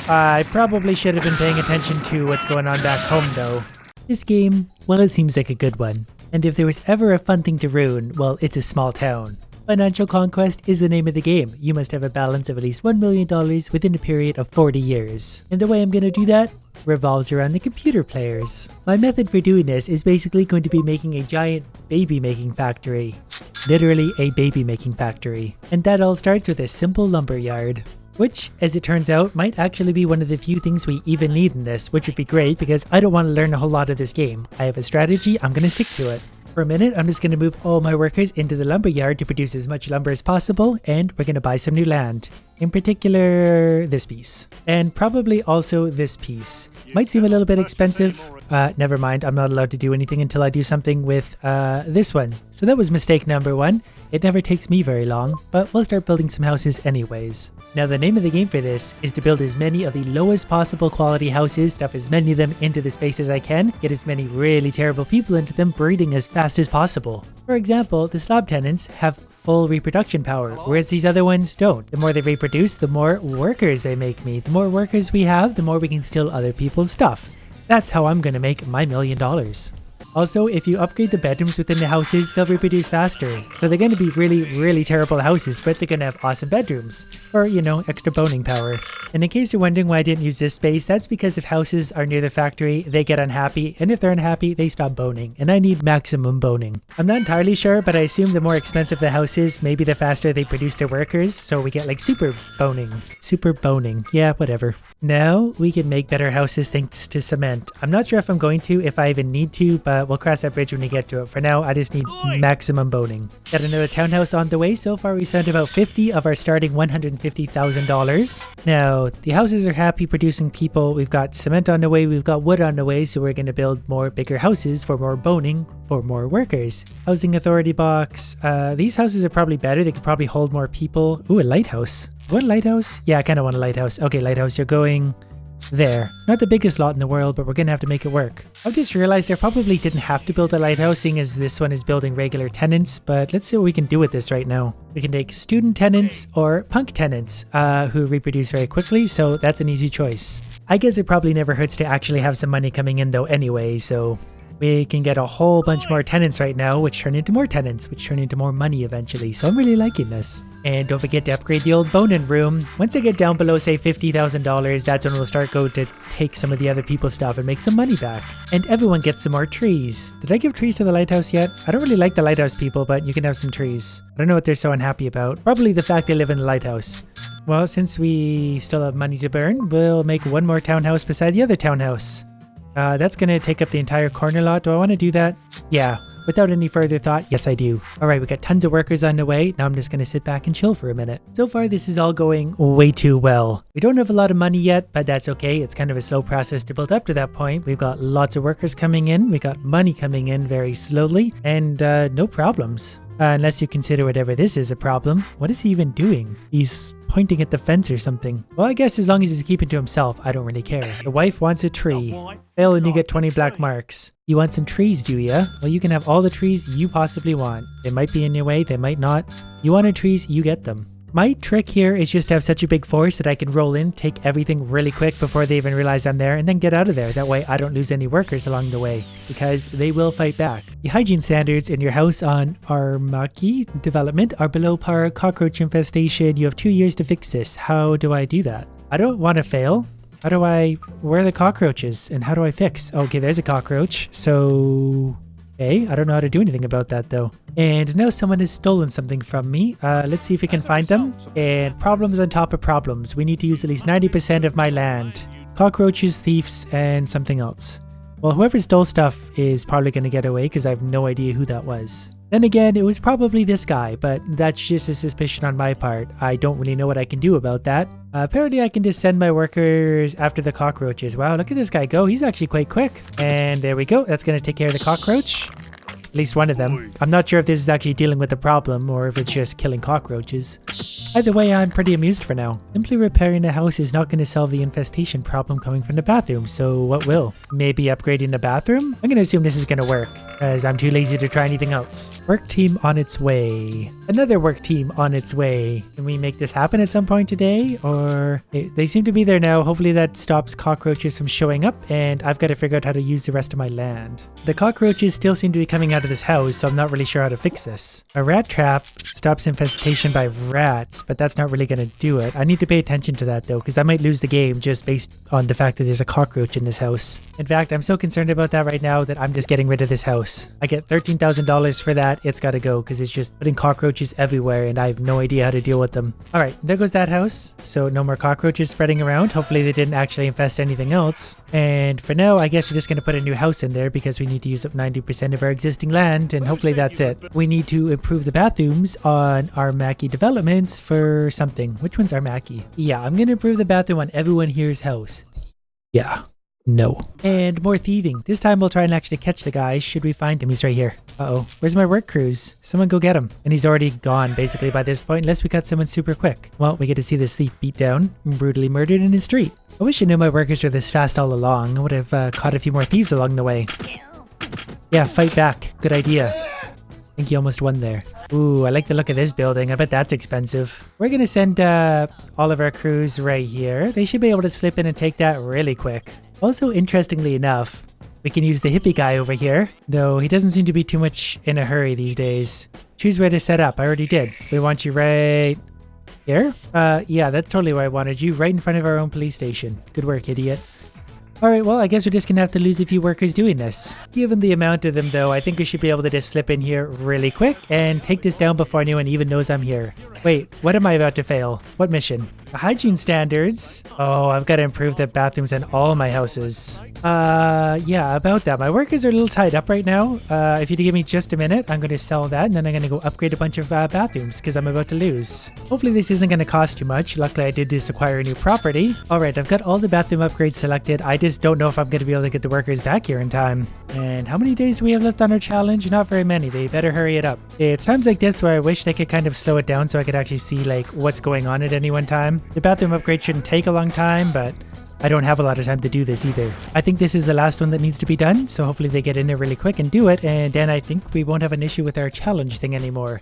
I probably should have been paying attention to what's going on back home though. This game, well, it seems like a good one. And if there was ever a fun thing to ruin, well, it's a small town. Financial conquest is the name of the game. You must have a balance of at least $1 million within a period of 40 years. And the way I'm going to do that revolves around the computer players. My method for doing this is basically going to be making a giant baby making factory. Literally a baby making factory. And that all starts with a simple lumber yard. Which, as it turns out, might actually be one of the few things we even need in this, which would be great because I don't want to learn a whole lot of this game. I have a strategy, I'm going to stick to it. For a minute, I'm just going to move all my workers into the lumber yard to produce as much lumber as possible, and we're going to buy some new land. In particular, this piece. And probably also this piece. Might seem a little bit expensive. Never mind, I'm not allowed to do anything until I do something with this one. So that was mistake number one. It never takes me very long, but we'll start building some houses anyways. Now the name of the game for this is to build as many of the lowest possible quality houses, stuff as many of them into the space as I can, get as many really terrible people into them, breeding as fast as possible. For example, the slob tenants have full reproduction power, whereas these other ones don't. The more they reproduce, the more workers they make me. The more workers we have, the more we can steal other people's stuff. That's how I'm gonna make my $1 million. Also, if you upgrade the bedrooms within the houses, they'll reproduce faster. So they're going to be really terrible houses, but they're going to have awesome bedrooms. Or, you know, extra boning power. And in case you're wondering why I didn't use this space, that's because if houses are near the factory, they get unhappy. And if they're unhappy, they stop boning. And I need maximum boning. I'm not entirely sure, but I assume the more expensive the house is, maybe the faster they produce their workers. So we get like super boning. Super boning. Yeah, whatever. Now we can make better houses thanks to cement. I'm not sure if I'm going to, if I even need to, but we'll cross that bridge when we get to it. For now, I just need maximum boning. Got another townhouse on the way. So far, we spent about 50 of our starting $150,000. Now, the houses are happy producing people. We've got cement on the way. We've got wood on the way. So we're going to build more bigger houses for more boning, for more workers. Housing authority box. These houses are probably better. They could probably hold more people. Ooh, a lighthouse. What lighthouse? Yeah, I kind of want a lighthouse. Okay, lighthouse, you're going there. Not the biggest lot in the world, but we're going to have to make it work. I just realized I probably didn't have to build a lighthouse, seeing as this one is building regular tenants, but let's see what we can do with this right now. We can take student tenants or punk tenants who reproduce very quickly, so that's an easy choice. I guess it probably never hurts to actually have some money coming in though anyway, so we can get a whole bunch more tenants right now, which turn into more tenants, which turn into more money eventually. So I'm really liking this. And don't forget to upgrade the old boning room. Once I get down below, say, $50,000, that's when we'll start going to take some of the other people's stuff and make some money back. And everyone gets some more trees. Did I give trees to the lighthouse yet? I don't really like the lighthouse people, but you can have some trees. I don't know what they're so unhappy about. Probably the fact they live in the lighthouse. Well, since we still have money to burn, we'll make one more townhouse beside the other townhouse. That's going to take up the entire corner lot. Do I want to do that? Yeah. Without any further thought, yes I do. Alright, we got tons of workers on the way. Now I'm just going to sit back and chill for a minute. So far this is all going way too well. We don't have a lot of money yet, but that's okay. It's kind of a slow process to build up to that point. We've got lots of workers coming in. We got money coming in very slowly and no problems. Unless you consider whatever this is a problem. What is he even doing? He's pointing at the fence or something. Well, I guess as long as he's keeping to himself, I don't really care. The wife wants a tree. Fail and you get 20 black marks. You want some trees, do ya? Well, you can have all the trees you possibly want. They might be in your way, they might not. You wanted trees, you get them. My trick here is just to have such a big force that I can roll in, take everything really quick before they even realize I'm there, and then get out of there. That way I don't lose any workers along the way, because they will fight back. The hygiene standards in your house on Armaki development are below par. Cockroach infestation. You have 2 years to fix this. How do I do that? I don't want to fail. How do I... Where are the cockroaches? And how do I fix? Okay, there's a cockroach. So... Okay, I don't know how to do anything about that though. And now someone has stolen something from me. Let's see if we can find them. And problems on top of problems. We need to use at least 90% of my land. Cockroaches, thieves, and something else. Well, whoever stole stuff is probably going to get away because I have no idea who that was. Then again, it was probably this guy, but that's just a suspicion on my part. I don't really know what I can do about that. Apparently I can just send my workers after the cockroaches. Wow, look at this guy go. He's actually quite quick. And there we go. That's going to take care of the cockroach. At least one of them. I'm not sure if this is actually dealing with the problem or if it's just killing cockroaches. Either way, I'm pretty amused for now. Simply repairing the house is not going to solve the infestation problem coming from the bathroom, so what will? Maybe upgrading the bathroom? I'm going to assume this is going to work, as I'm too lazy to try anything else. Work team on its way. Another work team on its way. Can we make this happen at some point today? Or they seem to be there now. Hopefully that stops cockroaches from showing up, and I've got to figure out how to use the rest of my land. The cockroaches still seem to be coming out of this house, so I'm not really sure how to fix this. A rat trap stops infestation by rats, but that's not really going to do it. I need to pay attention to that though, because I might lose the game just based on the fact that there's a cockroach in this house. In fact, I'm so concerned about that right now that I'm just getting rid of this house. I get $13,000 for that. It's got to go because it's just putting cockroaches everywhere and I have no idea how to deal with them. All right, there goes that house. So no more cockroaches spreading around. Hopefully they didn't actually infest anything else. And for now, I guess we're just going to put a new house in there because we need to use up 90% of our existing land, and hopefully that's it. We need to improve the bathrooms on our Mackie developments for something. Which one's our Mackie? Yeah, I'm going to improve the bathroom on everyone here's house. Yeah. No. And more thieving. This time we'll try and actually catch the guy. Should we find him? He's right here. Uh-oh. Where's my work crews? Someone go get him. And he's already gone basically by this point, unless we got someone super quick. Well, we get to see this thief beat down and brutally murdered in his street. I wish I knew my workers were this fast all along. I would have caught a few more thieves along the way. Yeah, fight back. Good idea. I think you almost won there. Ooh, I like the look of this building. I bet that's expensive. We're going to send all of our crews right here. They should be able to slip in and take that really quick. Also, interestingly enough, we can use the hippie guy over here, though he doesn't seem to be too much in a hurry these days. Choose where to set up. I already did. We want you right here. Yeah, that's totally where I wanted you, right in front of our own police station. Good work, idiot. Alright, well, I guess we're just gonna have to lose a few workers doing this. Given the amount of them, though, I think we should be able to just slip in here really quick and take this down before anyone even knows I'm here. Wait, what am I about to fail? What mission? The hygiene standards? Oh, I've got to improve the bathrooms in all my houses. Yeah, about that. My workers are a little tied up right now. If you'd give me just a minute, I'm going to sell that and then I'm going to go upgrade a bunch of bathrooms because I'm about to lose. Hopefully this isn't going to cost too much. Luckily I did just acquire a new property. Alright, I've got all the bathroom upgrades selected. I just don't know if I'm going to be able to get the workers back here in time. And how many days do we have left on our challenge? Not very many. They better hurry it up. It's times like this where I wish they could kind of slow it down so I could actually see like what's going on at any one time. The bathroom upgrade shouldn't take a long time, but I don't have a lot of time to do this either. I think this is the last one that needs to be done, so hopefully they get in there really quick and do it, and then I think we won't have an issue with our challenge thing anymore.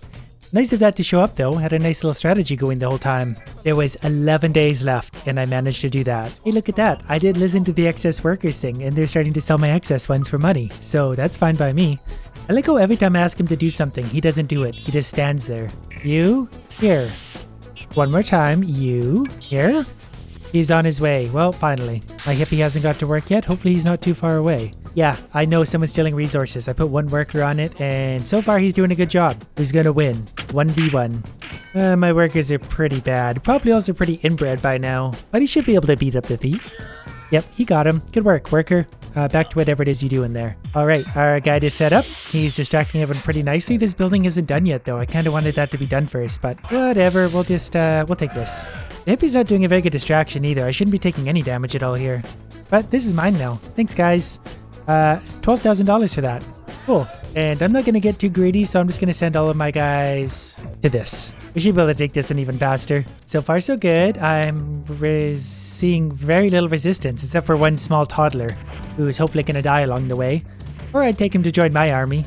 Nice of that to show up though. Had a nice little strategy going the whole time. There was 11 days left and I managed to do that. Hey, look at that. I did listen to the excess workers thing and they're starting to sell my excess ones for money. So that's fine by me. I like how every time I ask him to do something, he doesn't do it. He just stands there. You, here. One more time. You, here. He's on his way. Well, finally. My hippie hasn't got to work yet. Hopefully he's not too far away. Yeah, I know someone's stealing resources. I put one worker on it, and so far he's doing a good job. Who's gonna win? 1v1. My workers are pretty bad. Probably also pretty inbred by now, but he should be able to beat up the thief. Yep, he got him. Good work, worker. Back to whatever it is you do in there. Alright, our guy is set up. He's distracting everyone pretty nicely. This building isn't done yet, though. I kind of wanted that to be done first, but whatever. We'll just, we'll take this. The hippie's not doing a very good distraction either. I shouldn't be taking any damage at all here. But this is mine now. Thanks, guys. $12,000 for that. Cool. And I'm not going to get too greedy, so I'm just going to send all of my guys to this. We should be able to take this one even faster. So far, so good. I'm seeing very little resistance, except for one small toddler, who is hopefully going to die along the way. Or I'd take him to join my army.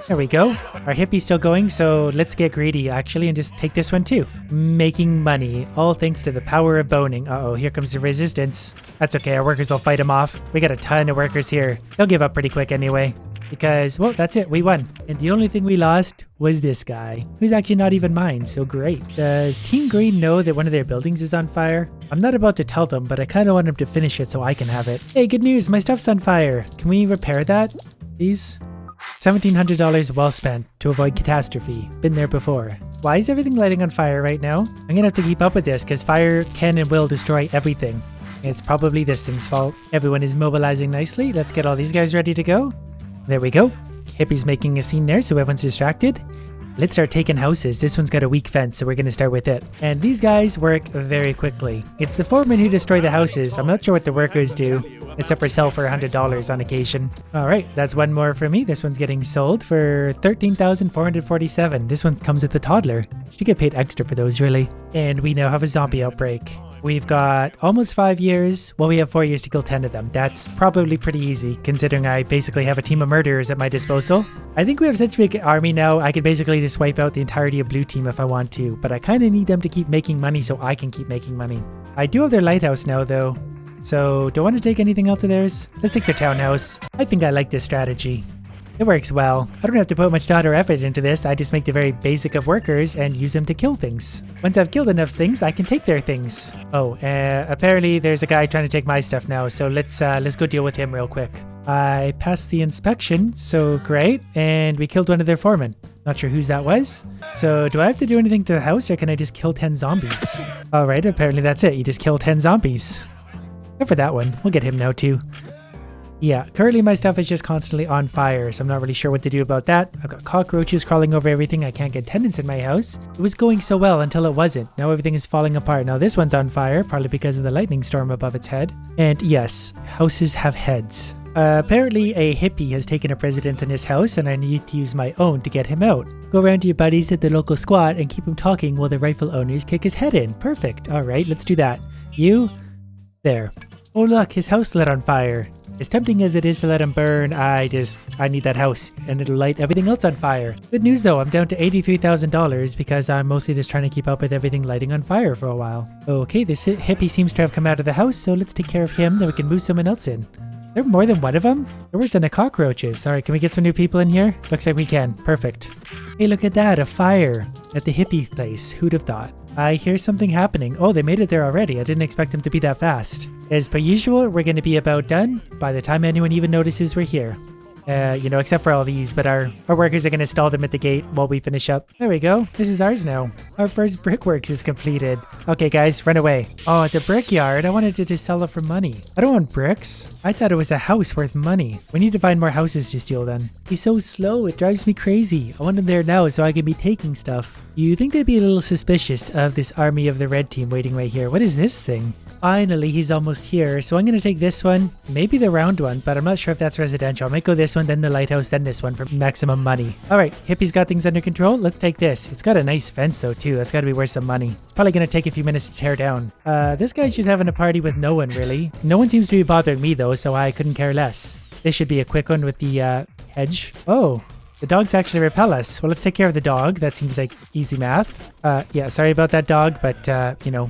There we go. Our hippie's still going, so let's get greedy, actually, and just take this one too. Making money, all thanks to the power of boning. Uh-oh, here comes the resistance. That's okay, our workers will fight him off. We got a ton of workers here. They'll give up pretty quick anyway. Because, well, that's it, we won. And the only thing we lost was this guy, who's actually not even mine, so great. Does Team Green know that one of their buildings is on fire? I'm not about to tell them, but I kind of want them to finish it so I can have it. Hey, good news, my stuff's on fire. Can we repair that, please? $1,700 well spent to avoid catastrophe. Been there before. Why is everything lighting on fire right now? I'm gonna have to keep up with this because fire can and will destroy everything. It's probably this thing's fault. Everyone is mobilizing nicely. Let's get all these guys ready to go. There we go. Hippie's making a scene there so everyone's distracted. Let's start taking houses. This one's got a weak fence, so we're going to start with it. And these guys work very quickly. It's the foremen who destroy the houses. I'm not sure what the workers do. except for sell for $100 on occasion. All right, that's one more for me. This one's getting sold for $13,447. This one comes with a toddler. Should get paid extra for those, really. And we now have a zombie outbreak. We've got almost 5 years. Well, we have 4 years to kill 10 of them. That's probably pretty easy, considering I basically have a team of murderers at my disposal. I think we have such a big army now, I could basically just wipe out the entirety of blue team if I want to, but I kind of need them to keep making money so I can keep making money. I do have their lighthouse now, though, so do I want to take anything else of theirs? Let's take their townhouse. I think I like this strategy. It works well. I don't have to put much thought or effort into this. I just make the very basic of workers and use them to kill things. Once I've killed enough things, I can take their things. Oh, apparently there's a guy trying to take my stuff now, so let's go deal with him real quick. I passed the inspection, so great, and we killed one of their foremen. Not sure whose that was. So do I have to do anything to the house, or can I just kill 10 zombies? All right, apparently that's it. You just kill 10 zombies. Except for that one. We'll get him now too. Yeah, currently my stuff is just constantly on fire, so I'm not really sure what to do about that. I've got cockroaches crawling over everything. I can't get tenants in my house. It was going so well until it wasn't. Now everything is falling apart. Now this one's on fire, partly because of the lightning storm above its head. And yes, houses have heads. Apparently a hippie has taken up residence in his house, and I need to use my own to get him out. Go around to your buddies at the local squat and keep him talking while the rightful owners kick his head in. Perfect. All right, let's do that. You, there. Oh look, his house lit on fire. As tempting as it is to let him burn, I need that house, and it'll light everything else on fire. Good news though, I'm down to $83,000 because I'm mostly just trying to keep up with everything lighting on fire for a while. Okay, this hippie seems to have come out of the house, so let's take care of him, then we can move someone else in. There are more than one of them? There was a cockroaches. Alright, can we get some new people in here? Looks like we can. Perfect. Hey, look at that, a fire at the hippie place. Who'd have thought? I hear something happening. Oh, they made it there already. I didn't expect them to be that fast. As per usual, we're going to be about done by the time anyone even notices we're here. Except for all these, but our workers are going to stall them at the gate while we finish up. There we go. This is ours now. Our first brickworks is completed. Okay, guys, run away. Oh, it's a brickyard. I wanted to just sell it for money. I don't want bricks. I thought it was a house worth money. We need to find more houses to steal then. He's so slow. It drives me crazy. I want him there now so I can be taking stuff. You think they'd be a little suspicious of this army of the red team waiting right here. What is this thing? Finally, he's almost here, so I'm going to take this one, maybe the round one, but I'm not sure if that's residential. I might go this one, then the lighthouse, then this one for maximum money. Alright, hippie's got things under control. Let's take this. It's got a nice fence though too. That's got to be worth some money. It's probably going to take a few minutes to tear down. This guy's just having a party with no one really. No one seems to be bothering me though, so I couldn't care less. This should be a quick one with the hedge. Oh. The dogs actually repel us. Well, let's take care of the dog. That seems like easy math. Yeah, sorry about that dog, but,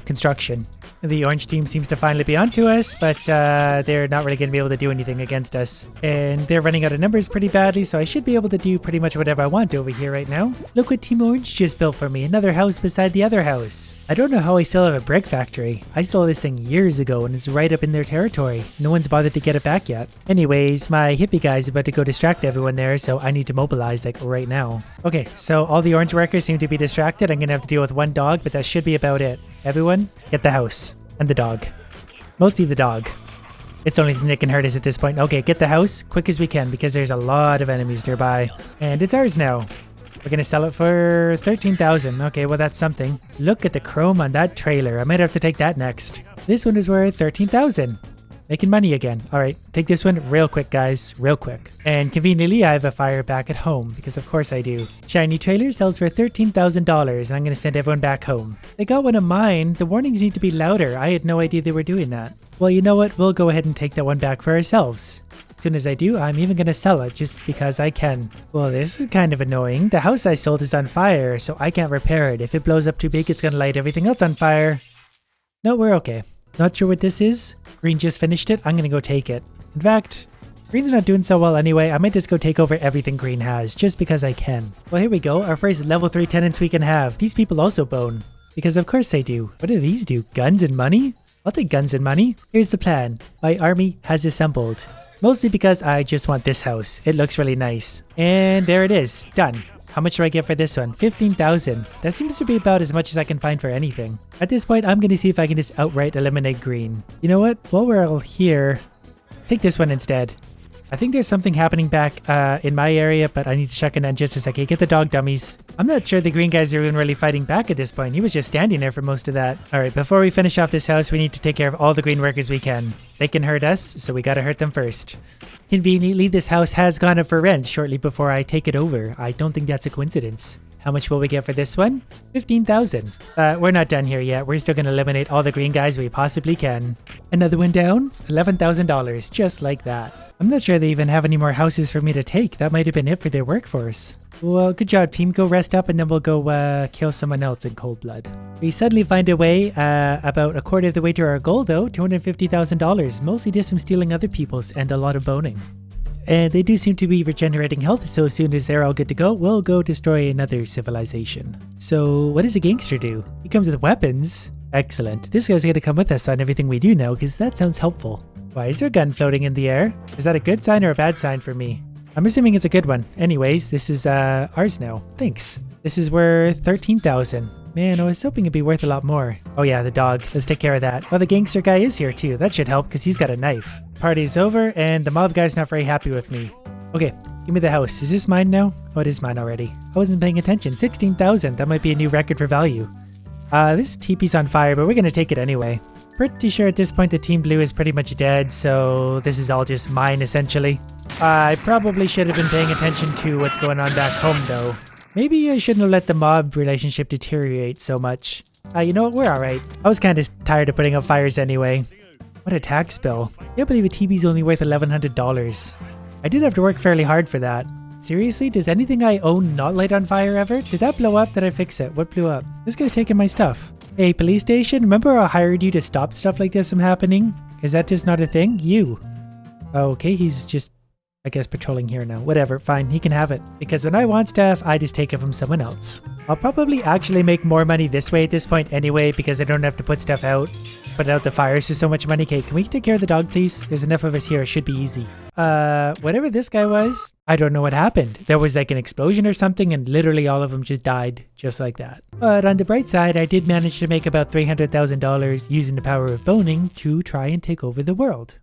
construction. The orange team seems to finally be onto us, but they're not really going to be able to do anything against us. And they're running out of numbers pretty badly, so I should be able to do pretty much whatever I want over here right now. Look what Team Orange just built for me. Another house beside the other house. I don't know how I still have a brick factory. I stole this thing years ago, and it's right up in their territory. No one's bothered to get it back yet. Anyways, my hippie guy's about to go distract everyone there, so I need to mobilize like right now. Okay, so all the orange workers seem to be distracted. I'm going to have to deal with one dog, but that should be about it. Everyone, get the house. And the dog. Mostly the dog. It's the only thing that can hurt us at this point. Okay, get the house quick as we can because there's a lot of enemies nearby. And it's ours now. We're gonna sell it for 13,000. Okay, well that's something. Look at the chrome on that trailer. I might have to take that next. This one is worth 13,000. Making money again. Alright, take this one real quick, guys. Real quick. And conveniently, I have a fire back at home, because of course I do. Shiny trailer sells for $13,000, and I'm going to send everyone back home. They got one of mine. The warnings need to be louder. I had no idea they were doing that. Well, you know what? We'll go ahead and take that one back for ourselves. As soon as I do, I'm even going to sell it, just because I can. Well, this is kind of annoying. The house I sold is on fire, so I can't repair it. If it blows up too big, it's going to light everything else on fire. No, we're okay. Not sure what this is. Green just finished it. I'm going to go take it. In fact, Green's not doing so well anyway. I might just go take over everything Green has, just because I can. Well, here we go. Our first level 3 tenants we can have. These people also bone. Because of course they do. What do these do? Guns and money? I'll take guns and money. Here's the plan. My army has assembled. Mostly because I just want this house. It looks really nice. And there it is. Done. How much do I get for this one? 15,000. That seems to be about as much as I can find for anything. At this point, I'm going to see if I can just outright eliminate Green. You know what? While we're all here, take this one instead. I think there's something happening back in my area, but I need to check in just a second. Get the dog dummies. I'm not sure the green guys are even really fighting back at this point. He was just standing there for most of that. All right, before we finish off this house, we need to take care of all the green workers we can. They can hurt us, so we gotta hurt them first. Conveniently, this house has gone up for rent shortly before I take it over. I don't think that's a coincidence. How much will we get for this one? 15,000. We're not done here yet. We're still going to eliminate all the green guys we possibly can. Another one down? $11,000, just like that. I'm not sure they even have any more houses for me to take. That might have been it for their workforce. Well, good job, team. Go rest up and then we'll go kill someone else in cold blood. We suddenly find a way about a quarter of the way to our goal, though. $250,000, mostly just from stealing other people's and a lot of boning. And they do seem to be regenerating health, so as soon as they're all good to go, we'll go destroy another civilization. So what does a gangster do? He comes with weapons? Excellent. This guy's gonna come with us on everything we do now, because that sounds helpful. Why is there a gun floating in the air? Is that a good sign or a bad sign for me? I'm assuming it's a good one. Anyways, this is ours now. Thanks. This is worth 13,000. Man, I was hoping it'd be worth a lot more. Oh yeah, the dog. Let's take care of that. Oh, the gangster guy is here too. That should help because he's got a knife. Party's over and the mob guy's not very happy with me. Okay, give me the house. Is this mine now? Oh, it is mine already. I wasn't paying attention. 16,000. That might be a new record for value. This teepee's on fire, but we're gonna take it anyway. Pretty sure at this point the team blue is pretty much dead, so this is all just mine essentially. I probably should have been paying attention to what's going on back home though. Maybe I shouldn't have let the mob relationship deteriorate so much. You know what? We're alright. I was kind of tired of putting up fires anyway. What a tax bill. I can't believe a TV's only worth $1,100. I did have to work fairly hard for that. Seriously? Does anything I own not light on fire ever? Did that blow up? Did I fix it? What blew up? This guy's taking my stuff. Hey, police station, remember I hired you to stop stuff like this from happening? Is that just not a thing? You. Okay, he's just, I guess, patrolling here now. Whatever, fine, he can have it. Because when I want stuff, I just take it from someone else. I'll probably actually make more money this way at this point anyway, because I don't have to put stuff out. Put out the fires for so much money. Okay, can we take care of the dog, please? There's enough of us here. It should be easy. Whatever this guy was, I don't know what happened. There was like an explosion or something, and literally all of them just died, just like that. But on the bright side, I did manage to make about $300,000 using the power of boning to try and take over the world.